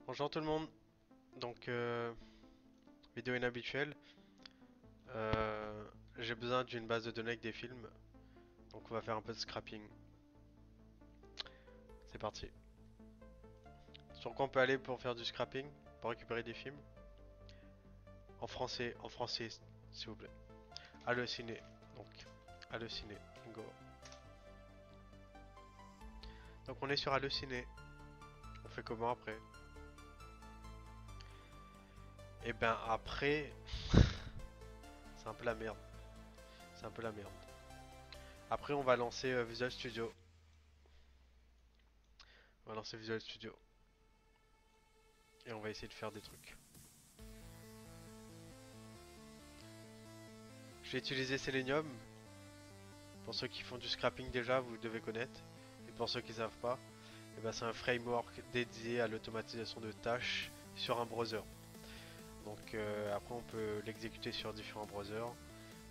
Bonjour tout le monde. Donc, vidéo inhabituelle. Euh, j'ai besoin d'une base de données avec des films. Donc, on va faire un peu de scrapping. C'est parti. Sur quoi on peut aller pour faire du scrapping? Pour récupérer des films? En français, s'il vous plaît. Allociné. Donc, Allociné. Go. Donc, on est sur Allociné. On fait comment après? Et ben, après, c'est un peu la merde. C'est un peu la merde. Après, on va lancer Visual Studio. On va lancer Visual Studio. Et on va essayer de faire des trucs. Je vais utiliser Selenium. Pour ceux qui font du scrapping déjà, vous devez connaître. Et pour ceux qui ne savent pas, eh ben c'est un framework dédié à l'automatisation de tâches sur un browser. Donc après on peut l'exécuter sur différents browsers,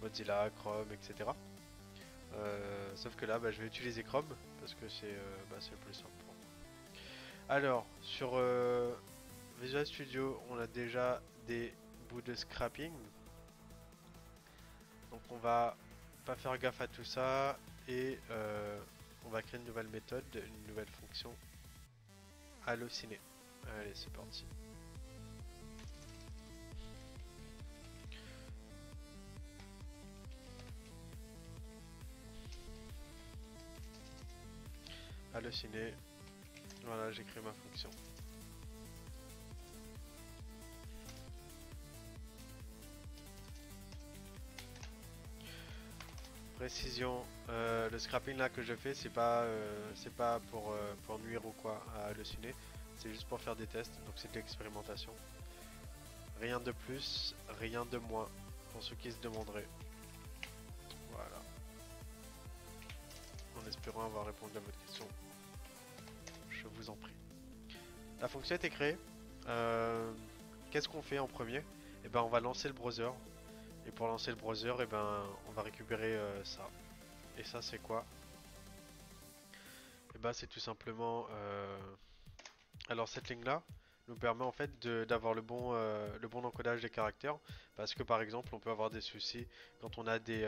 Mozilla, Chrome, etc. Sauf que là bah, je vais utiliser Chrome parce que c'est le plus simple pour moi. Alors sur Visual Studio on a déjà des bouts de scrapping. Donc on va pas faire gaffe à tout ça et on va créer une nouvelle méthode, une nouvelle fonction halluciné. Allez, c'est parti. Halluciné. Voilà, j'ai créé ma fonction. Précision, le scrapping là que je fais, c'est pas pour nuire ou quoi à halluciner. C'est juste pour faire des tests, donc c'est de l'expérimentation. Rien de plus, rien de moins, pour ceux qui se demanderaient. Voilà, en espérant avoir répondu à votre question. Je vous en prie. La fonction a été créée. Euh, Qu'est-ce qu'on fait en premier? Eh ben, on va lancer le browser. Et pour lancer le browser, eh ben, on va récupérer ça. Et ça, c'est quoi? Eh ben, c'est tout simplement. Alors, cette ligne-là nous permet en fait d'avoir le bon encodage des caractères. Parce que par exemple, on peut avoir des soucis quand on a des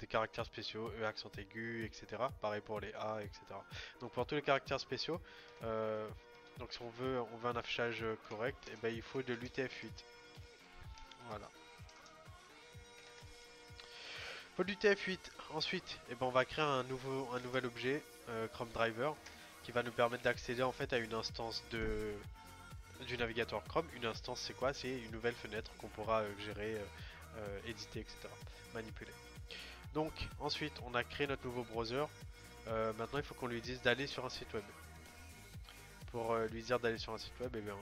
caractères spéciaux, E accent aigu, etc. Pareil pour les A, etc. Donc, pour tous les caractères spéciaux, euh, donc si on veut un affichage correct, eh ben, il faut de l'UTF-8. Voilà. Faut du TF8. Ensuite, eh ben, on va créer un nouvel objet, Chrome Driver, qui va nous permettre d'accéder en fait à une instance du navigateur Chrome. Une instance, c'est quoi? C'est une nouvelle fenêtre qu'on pourra gérer, éditer, etc. Manipuler. Donc, ensuite, on a créé notre nouveau browser. Maintenant, il faut qu'on lui dise d'aller sur un site web. Pour lui dire d'aller sur un site web, eh bien,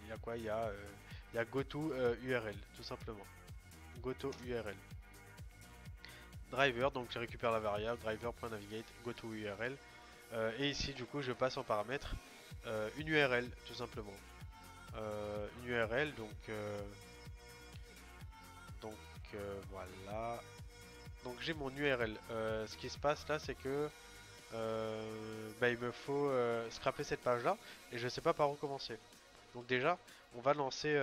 il y a quoi? Il y a GoTo URL, tout simplement. GoTo URL. Driver, donc je récupère la variable driver.navigate goto URL. Et ici, du coup, je passe en paramètre une URL, tout simplement. Une URL, donc voilà. Donc j'ai mon URL. Ce qui se passe là, c'est que bah, il me faut scraper cette page-là et je sais pas par où commencer. Donc déjà, on va lancer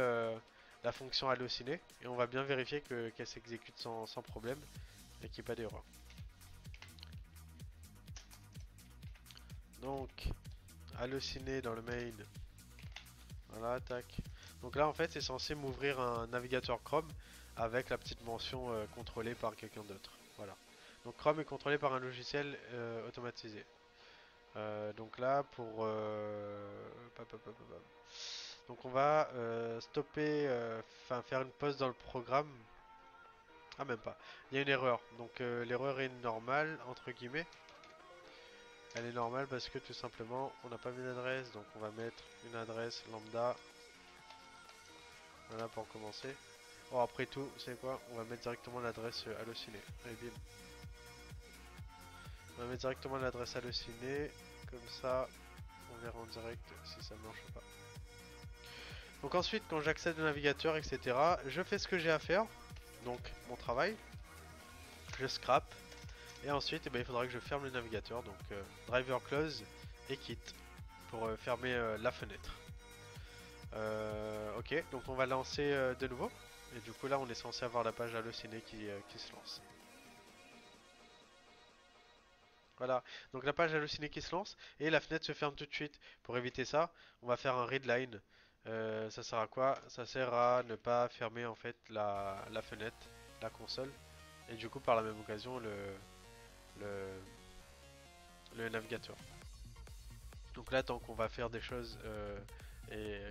la fonction halluciné et on va bien vérifier qu'elle s'exécute sans problème et qu'il n'y ait pas d'erreur. Donc, halluciné dans le main. Voilà, tac. Donc là, en fait, c'est censé m'ouvrir un navigateur Chrome avec la petite mention contrôlée par quelqu'un d'autre. Voilà. Donc Chrome est contrôlé par un logiciel automatisé. Donc là, donc on va stopper, enfin faire une pause dans le programme. Ah, même pas. Il y a une erreur. Donc l'erreur est normale, entre guillemets. Elle est normale parce que tout simplement, on n'a pas mis d'adresse. Donc on va mettre une adresse lambda. Voilà pour commencer. Bon, après tout, c'est quoi? On va mettre directement l'adresse hallucinée. Allez, bim. On va mettre directement l'adresse hallucinée. Comme ça, on verra en direct si ça marche ou pas. Donc ensuite, quand j'accède au navigateur, etc., je fais ce que j'ai à faire. Donc, mon travail. Je scrape. Et ensuite, eh ben, il faudra que je ferme le navigateur. Donc, driver close et quitte pour fermer la fenêtre. Ok, donc on va lancer de nouveau. Et du coup là on est censé avoir la page hallucinée qui se lance. Voilà, donc la page hallucinée qui se lance et la fenêtre se ferme tout de suite. Pour éviter ça, on va faire un readline. Ça sert à quoi? Ça sert à ne pas fermer en fait la fenêtre, la console. Et du coup par la même occasion le, le navigateur. Donc là tant qu'on va faire des choses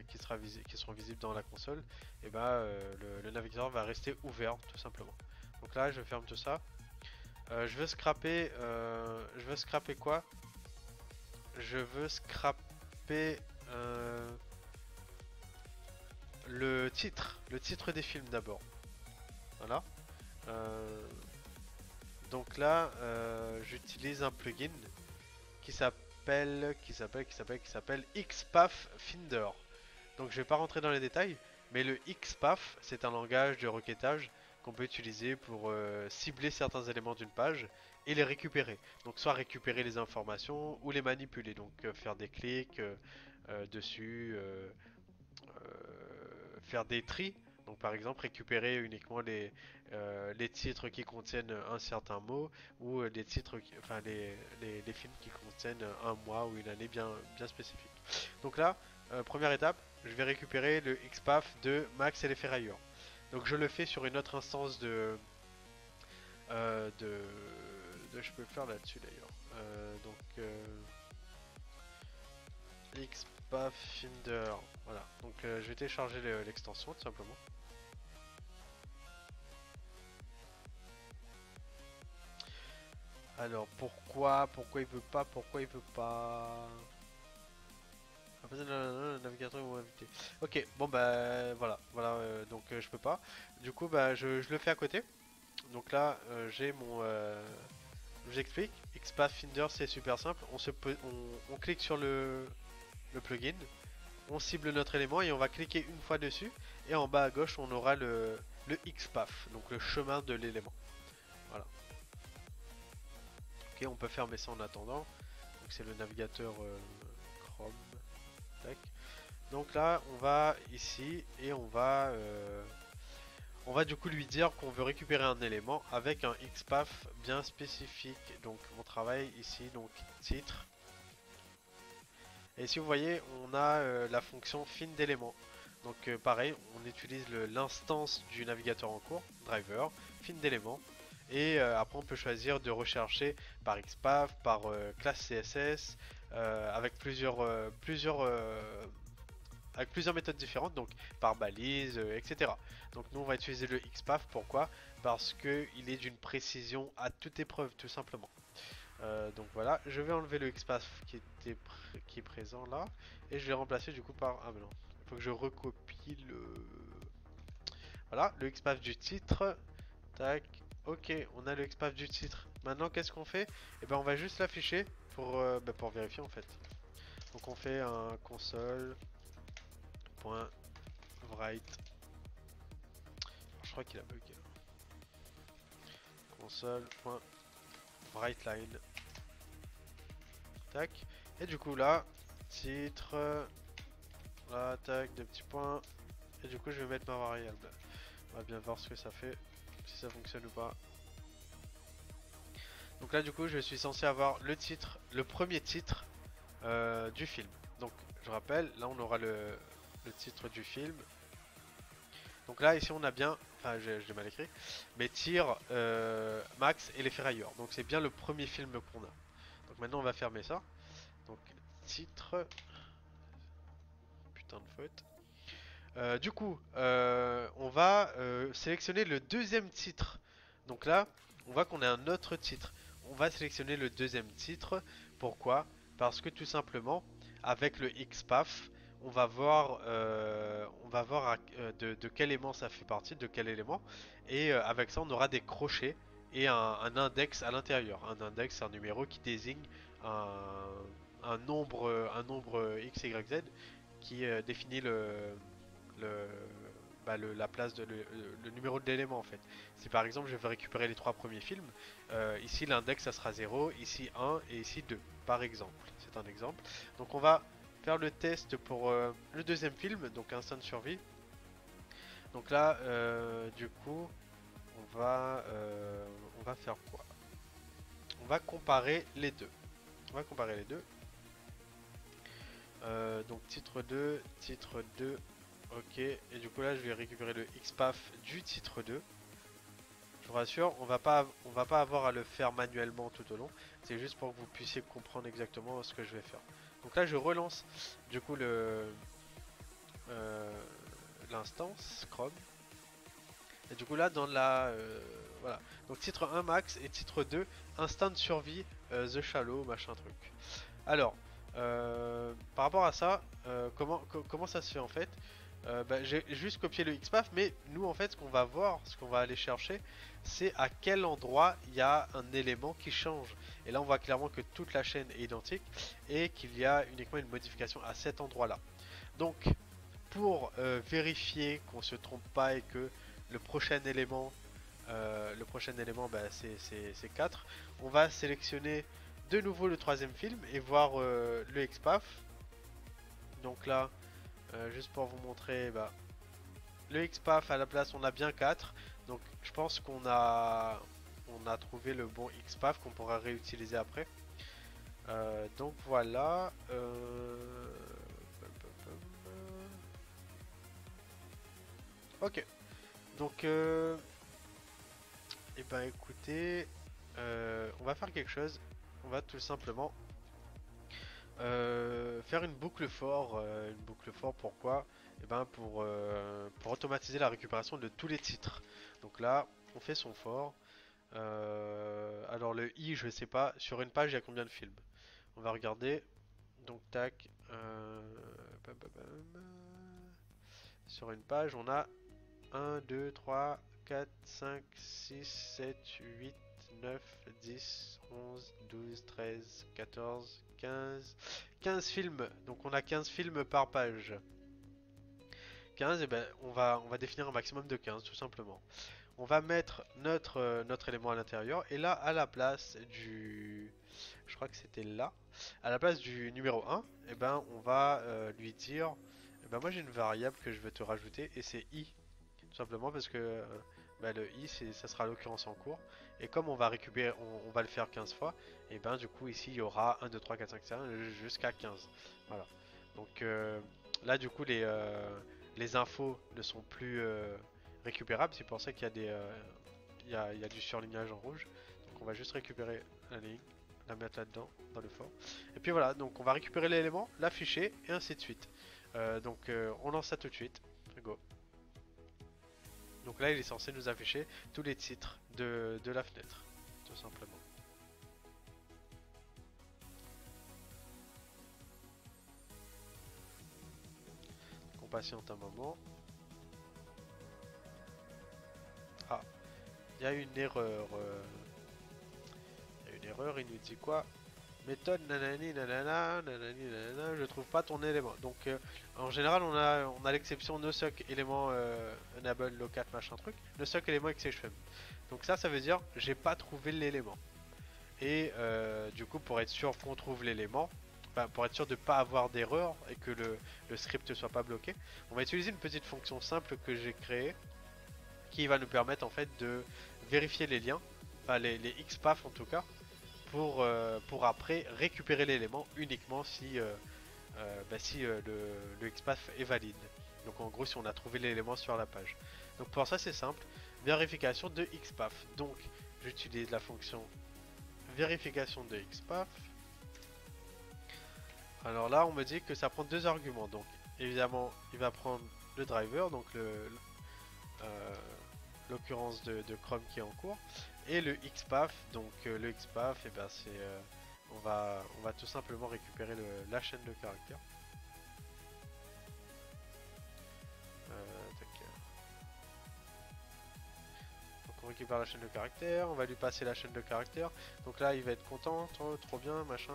qui seront visibles dans la console, et ben le navigateur va rester ouvert tout simplement. Donc là je ferme tout ça. Je veux scraper quoi? Je veux scraper le titre des films d'abord. Voilà. Euh, donc là, j'utilise un plugin qui s'appelle XPath Finder. Donc je vais pas rentrer dans les détails, mais le XPath, c'est un langage de requêtage qu'on peut utiliser pour cibler certains éléments d'une page et les récupérer. Donc soit récupérer les informations ou les manipuler, donc faire des clics dessus, faire des tris. Donc par exemple récupérer uniquement les titres qui contiennent un certain mot ou les titres, enfin les films qui contiennent un mois ou une année bien spécifique. Donc là, première étape, je vais récupérer le XPath de Max et les ferrailleurs. Donc je le fais sur une autre instance euh, de, je peux le faire là-dessus d'ailleurs. XPath Finder. Voilà. Donc je vais télécharger l'extension tout simplement. Alors pourquoi il veut pas, le navigateur ils m'ont invité. Ok, bon bah voilà, donc je peux pas. Du coup bah je le fais à côté. Donc là j'ai mon, je vous explique. XPath Finder c'est super simple. On clique sur le plugin, on cible notre élément et on va cliquer une fois dessus. Et en bas à gauche on aura le XPath, donc le chemin de l'élément. Voilà. Ok, on peut fermer ça en attendant. Donc c'est le navigateur Chrome. Tac. Donc là, on va ici et on va du coup lui dire qu'on veut récupérer un élément avec un XPath bien spécifique. Donc on travaille ici, donc titre. Et si vous voyez, on a la fonction fin d'élément. Donc pareil, on utilise l'instance du navigateur en cours, driver, fin d'élément. Et après on peut choisir de rechercher par XPath, par classe CSS, avec avec plusieurs méthodes différentes, donc par balise, etc. Donc nous on va utiliser le XPath, pourquoi? Parce qu'il est d'une précision à toute épreuve, tout simplement. Donc voilà, je vais enlever le XPath qui est présent là, et je vais remplacer du coup par... Ah mais non, il faut que je recopie Voilà, le XPath du titre. Tac, ok, on a le XPath du titre. Maintenant qu'est-ce qu'on fait? Eh ben on va juste l'afficher pour vérifier en fait. Donc on fait un console.write. Je crois qu'il a bugué. Console.writeLine. Tac. Et du coup là, titre. Là, tac, deux petits points. Et du coup je vais mettre ma variable. On va bien voir ce que ça fait. Si ça fonctionne ou pas. Donc là du coup je suis censé avoir le titre, le premier titre du film. Donc je rappelle, là on aura le titre du film. Donc là ici on a bien, enfin j'ai mal écrit, mais tire Max et les ferrailleurs. Donc c'est bien le premier film qu'on a. Donc maintenant on va fermer ça. Donc titre, putain de faute. Du coup on va sélectionner le deuxième titre. Donc là on voit qu'on a un autre titre. On va sélectionner le deuxième titre. Pourquoi? Parce que tout simplement avec le XPath on va voir de quel élément ça fait partie, de quel élément, et avec ça on aura des crochets et un index à l'intérieur. Un index, c'est un numéro qui désigne un, un nombre x, y, z qui définit le, la place le numéro de l'élément en fait. Si par exemple je veux récupérer les trois premiers films, ici l'index ça sera 0, ici 1 et ici 2 par exemple. C'est un exemple. Donc on va faire le test pour le deuxième film, donc Instinct de survie. Donc là, du coup, on va faire quoi? On va comparer les deux. On va comparer les deux. Donc titre 2, ok. Et du coup là, je vais récupérer le XPath du titre 2. Je vous rassure, on va pas avoir à le faire manuellement tout au long. C'est juste pour que vous puissiez comprendre exactement ce que je vais faire. Donc là, je relance du coup euh, l'instance Chrome. Et du coup là, dans la voilà. Donc titre 1 max et titre 2 instinct de survie The Shallow machin truc. Alors, par rapport à ça, comment ça se fait en fait? Bah, j'ai juste copié le XPath, mais nous en fait ce qu'on va voir, ce qu'on va aller chercher, c'est à quel endroit il y a un élément qui change. Et là on voit clairement que toute la chaîne est identique et qu'il y a uniquement une modification à cet endroit là. Donc pour vérifier qu'on se trompe pas et que le prochain élément, bah, c'est 4, on va sélectionner de nouveau le troisième film et voir le XPath. Donc là, juste pour vous montrer, bah, le XPath à la place, on a bien 4. Donc je pense on a trouvé le bon XPath qu'on pourra réutiliser après. Donc voilà. Ok. Donc, et ben écoutez, on va faire quelque chose. On va tout simplement faire une boucle for. Une boucle for, pourquoi? Et ben pour automatiser la récupération de tous les titres. Donc là, on fait son for. Alors le i, je sais pas. Sur une page, il y a combien de films? On va regarder. Donc tac. Bam, bam, bam. Sur une page, on a 1, 2, 3, 4, 5, 6, 7, 8, 9, 10, 11, 12, 13, 14, 15. 15 films. Donc on a 15 films par page. 15, et ben on va définir un maximum de 15 tout simplement. On va mettre notre élément à l'intérieur et là à la place du... Je crois que c'était là. À la place du numéro 1, et ben on va lui dire... Et ben moi j'ai une variable que je vais te rajouter et c'est i. Tout simplement parce que bah, le i ça sera l'occurrence en cours. Et comme on va récupérer, on va le faire 15 fois, et ben du coup ici il y aura 1, 2, 3, 4, 5, 5 jusqu'à 15. Voilà. Donc là du coup les infos ne sont plus récupérables. C'est pour ça qu'il y a il y a du surlignage en rouge. Donc on va juste récupérer la ligne, la mettre là-dedans, dans le fort. Et puis voilà, donc on va récupérer l'élément, l'afficher et ainsi de suite. On lance ça tout de suite. Go. Donc là, il est censé nous afficher tous les titres de la fenêtre, tout simplement. Donc on patiente un moment. Ah, il y a une erreur. Il y a une erreur, il nous dit quoi? Méthode nanani nanana, nanani nanana, je trouve pas ton élément. Donc en général, on a l'exception nosuck élément enable locat machin truc, nosuck élément exception. Donc ça veut dire j'ai pas trouvé l'élément. Et du coup, pour être sûr qu'on trouve l'élément, enfin, pour être sûr de ne pas avoir d'erreur et que le script ne soit pas bloqué, on va utiliser une petite fonction simple que j'ai créée qui va nous permettre en fait de vérifier les liens, enfin les XPath en tout cas, pour après récupérer l'élément uniquement si, le XPath est valide. Donc en gros si on a trouvé l'élément sur la page. Donc pour ça c'est simple, vérification de XPath. Donc j'utilise la fonction vérification de XPath. Alors là, on me dit que ça prend deux arguments. Donc, évidemment, il va prendre le driver, donc l'occurrence de Chrome qui est en cours, et le XPath. Donc, le XPath, et ben, c'est, on va tout simplement récupérer la chaîne de caractères. Donc, on récupère la chaîne de caractères, on va lui passer la chaîne de caractères. Donc là, il va être content, trop bien, machin.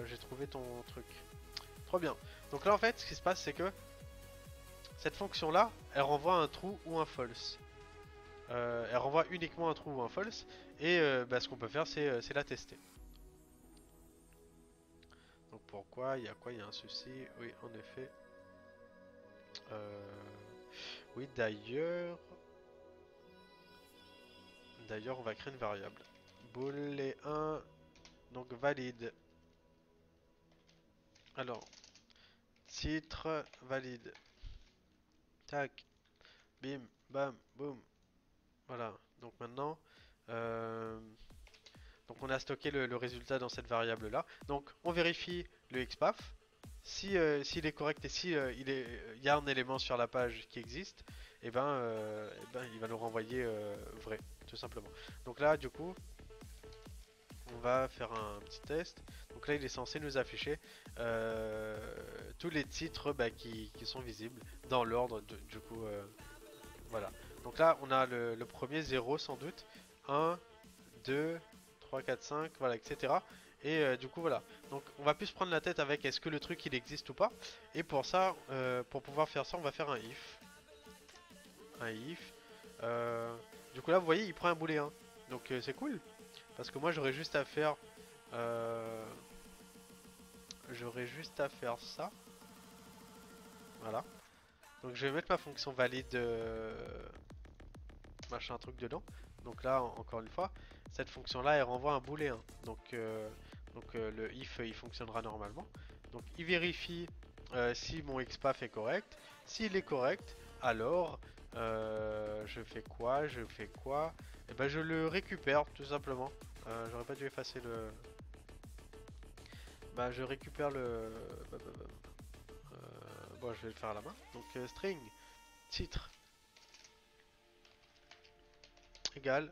J'ai trouvé ton truc. Trop bien. Donc là en fait ce qui se passe c'est que cette fonction là elle renvoie un true ou un false. Elle renvoie uniquement un true ou un false et ce qu'on peut faire c'est la tester. Donc pourquoi, il y a quoi, il y a un souci. Oui, en effet. Oui, d'ailleurs, on va créer une variable. Boolean 1, donc valide. Alors, titre valide. Tac, bim, bam, boum. Voilà. Donc maintenant, euh, donc on a stocké le résultat dans cette variable là. Donc on vérifie le XPath. Si s'il est correct et si il y a un élément sur la page qui existe, et ben il va nous renvoyer vrai, tout simplement. Donc là, du coup, on va faire un petit test. Donc là, il est censé nous afficher euh, tous les titres bah, qui sont visibles dans l'ordre. Du coup, voilà. Donc là, on a le premier 0 sans doute. 1, 2, 3, 4, 5, voilà, etc. Et du coup, voilà. Donc, on va plus se prendre la tête avec est-ce que le truc il existe ou pas. Et pour ça, pour pouvoir faire ça, on va faire un if. Un if. Du coup, là, vous voyez, il prend un booléen. Donc, c'est cool. Parce que moi, euh, j'aurais juste à faire ça. Voilà. Donc, je vais mettre ma fonction valide machin truc dedans. Donc là, encore une fois, cette fonction-là, elle renvoie un booléen. Donc le if, il fonctionnera normalement. Donc il vérifie si mon XPath est correct. S'il est correct, alors je fais quoi? Je fais quoi? Et ben je le récupère tout simplement. J'aurais pas dû effacer le. Bah je récupère le. Bon, je vais le faire à la main. Donc string titre égale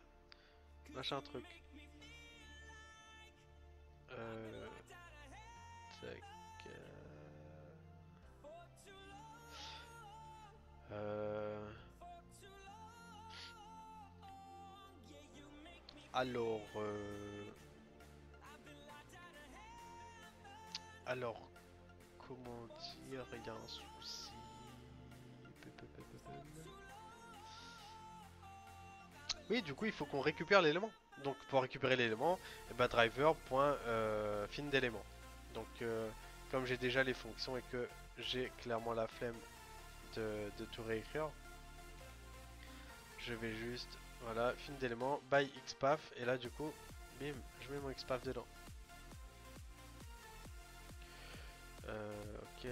machin truc. Euh, tac, euh, alors, alors, comment dire, il y a un souci. Oui, du coup, il faut qu'on récupère l'élément. Donc, pour récupérer l'élément, eh ben, driver.fin d'élément. Donc, comme j'ai déjà les fonctions et que j'ai clairement la flemme de tout réécrire, je vais juste, voilà, fin d'élément, by xpath, et là, du coup, bim, je mets mon xpath dedans. Ok.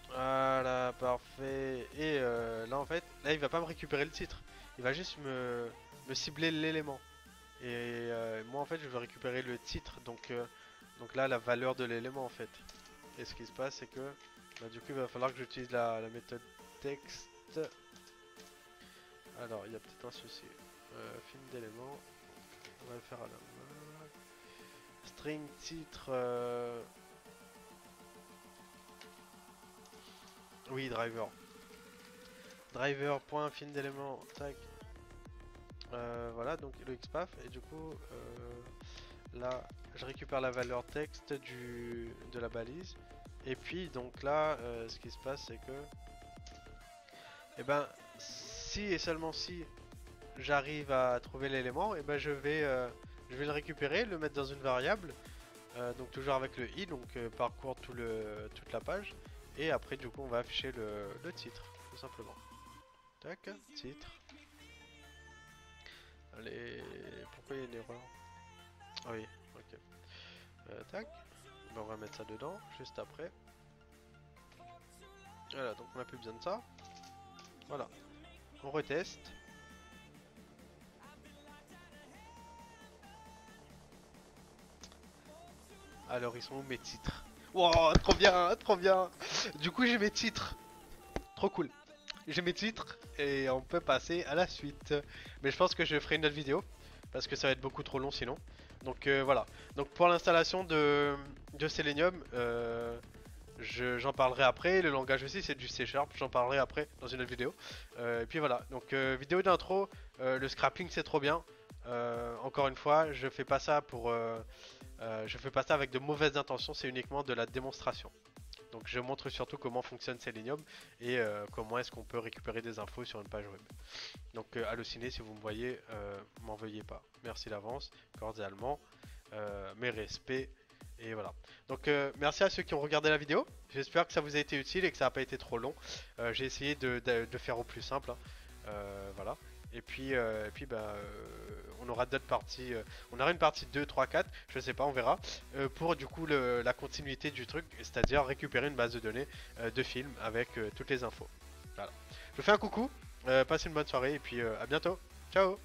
Voilà, parfait. Et là, en fait, là, il va pas me récupérer le titre. Il va juste me cibler l'élément. Et moi, en fait, je veux récupérer le titre. Donc là, la valeur de l'élément, en fait. Et ce qui se passe, c'est que, bah, du coup, il va falloir que j'utilise la méthode text. Alors, il y a peut-être un souci. Film d'éléments. On va le faire à la main. String titre. Oui, driver. Driver.fin d'élément. Tac. Voilà, donc le XPath. Et du coup, là, je récupère la valeur texte de la balise. Et puis, donc là, ce qui se passe, c'est que, eh ben, si et seulement si j'arrive à trouver l'élément, et ben, je vais le récupérer, le mettre dans une variable. Donc toujours avec le i, donc parcours toute la page. Et après, du coup, on va afficher le titre, tout simplement. Tac, titre. Allez, pourquoi il y a une erreur? Ah oui, ok. Tac. Ben, on va mettre ça dedans, juste après. Voilà, donc on n'a plus besoin de ça. Voilà. On reteste. Alors, ils sont où mes titres? Wow, trop bien, trop bien. Du coup, j'ai mes titres. Trop cool. J'ai mes titres et on peut passer à la suite. Mais je pense que je ferai une autre vidéo parce que ça va être beaucoup trop long sinon. Donc voilà. Donc pour l'installation de Selenium, j'en parlerai après. Le langage aussi, c'est du C Sharp. J'en parlerai après dans une autre vidéo. Et puis voilà. Donc vidéo d'intro. Le scrapping, c'est trop bien. Encore une fois, je fais pas ça je fais pas ça avec de mauvaises intentions. C'est uniquement de la démonstration. Donc je montre surtout comment fonctionne Selenium et comment est-ce qu'on peut récupérer des infos sur une page web. Donc Allociné, si vous me voyez, m'en veuillez pas. Merci d'avance, cordialement, mes respects Et voilà. Donc merci à ceux qui ont regardé la vidéo. J'espère que ça vous a été utile et que ça n'a pas été trop long. J'ai essayé de faire au plus simple, hein. Voilà. Et puis bah, on aura d'autres parties. On aura une partie 2, 3, 4, je sais pas, on verra. Pour du coup la continuité du truc, c'est-à-dire récupérer une base de données de films avec toutes les infos. Voilà. Je vous fais un coucou, passez une bonne soirée et puis à bientôt. Ciao!